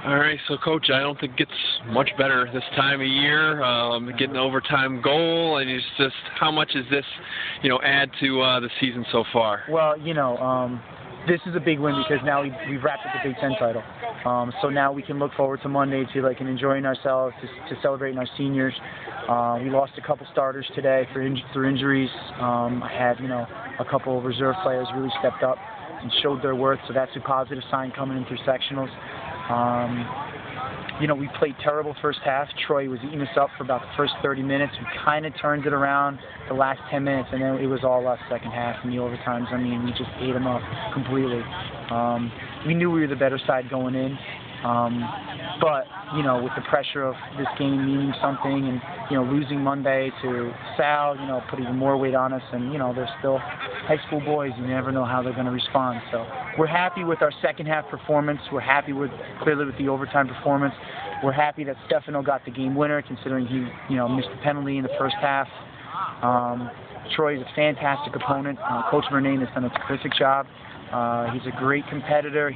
All right, so Coach, I don't think it gets much better this time of year. Getting an overtime goal, and it's just how much is this, add to the season so far? Well, this is a big win because now we've wrapped up the Big Ten title. So now we can look forward to Monday to enjoying ourselves, to celebrating our seniors. We lost a couple starters today through injuries. I had a couple of reserve players really stepped up and showed their worth, so that's a positive sign coming in through sectionals. We played terrible first half. Troy was eating us up for about the first 30 minutes. We kind of turned it around the last 10 minutes, and then it was all us second half and the overtimes. I mean, we just ate them up completely. We knew we were the better side going in, but with the pressure of this game meaning something, and losing Monday to Sal, put even more weight on us, and they're still high school boys. You never know how they're going to respond. So we're happy with our second half performance. We're happy clearly with the overtime performance. We're happy that Stefano got the game winner, considering he missed the penalty in the first half. Troy is a fantastic opponent. Coach Murnane has done a terrific job. He's a great competitor.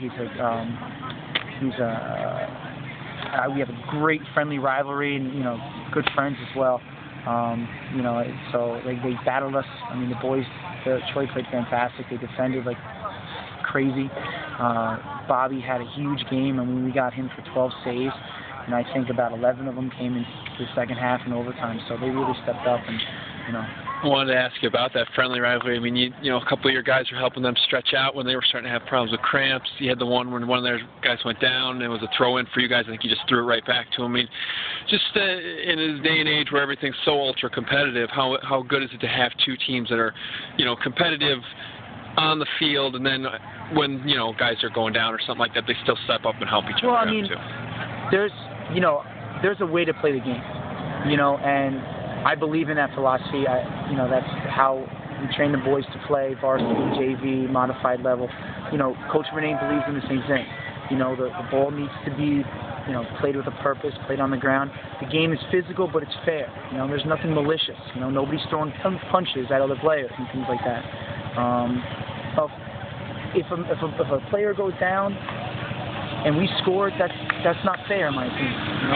We have a great friendly rivalry, and good friends as well. So they battled us. I mean, the boys, Troy played fantastic. They defended like crazy. Bobby had a huge game. I mean, we got him for 12 saves, and I think about 11 of them came in the second half and overtime. So they really stepped up, and I wanted to ask you about that friendly rivalry. I mean, a couple of your guys were helping them stretch out when they were starting to have problems with cramps. You had the one when one of their guys went down. It was a throw-in for you guys. I think you just threw it right back to him. I mean, just in this day and age where everything's so ultra-competitive, how good is it to have two teams that are, competitive on the field, and then when, guys are going down or something like that, they still step up and help each other out, too? There's a way to play the game, and I believe in that philosophy. That's how we train the boys to play, varsity, JV, modified level. Coach Murnane believes in the same thing. The ball needs to be, played with a purpose, played on the ground. The game is physical, but it's fair. There's nothing malicious. Nobody's throwing punches at other players and things like that. If a player goes down and we score, that's not fair, in my opinion.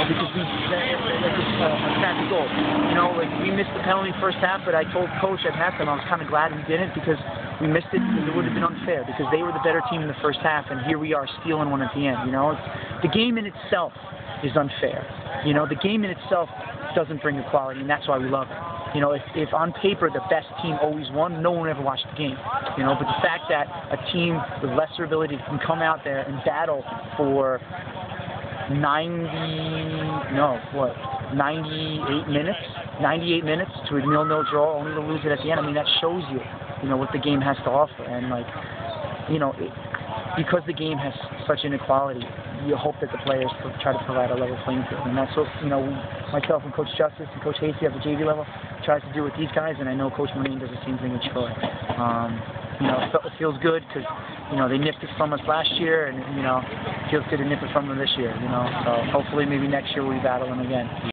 Because it's a crappy goal. We missed the penalty first half, but I told Coach at halftime I was kind of glad we didn't, because we missed it because it would have been unfair, because they were the better team in the first half, and here we are stealing one at the end. The game in itself is unfair. The game in itself doesn't bring equality, and that's why we love it. If on paper the best team always won, no one ever watched the game. But the fact that a team with lesser ability can come out there and battle for 98 minutes to a 0-0 draw, only to lose it at the end. I mean, that shows you, what the game has to offer. And because the game has such inequality, you hope that the players try to provide a level playing field. And that's what, myself and Coach Justice and Coach Hasty at the JV level tries to do with these guys, and I know Coach Murnane does the same thing with Troy. It feels good because, they nipped it from us last year, and, it feels good to nip it from them this year, So hopefully maybe next year we'll be battling again.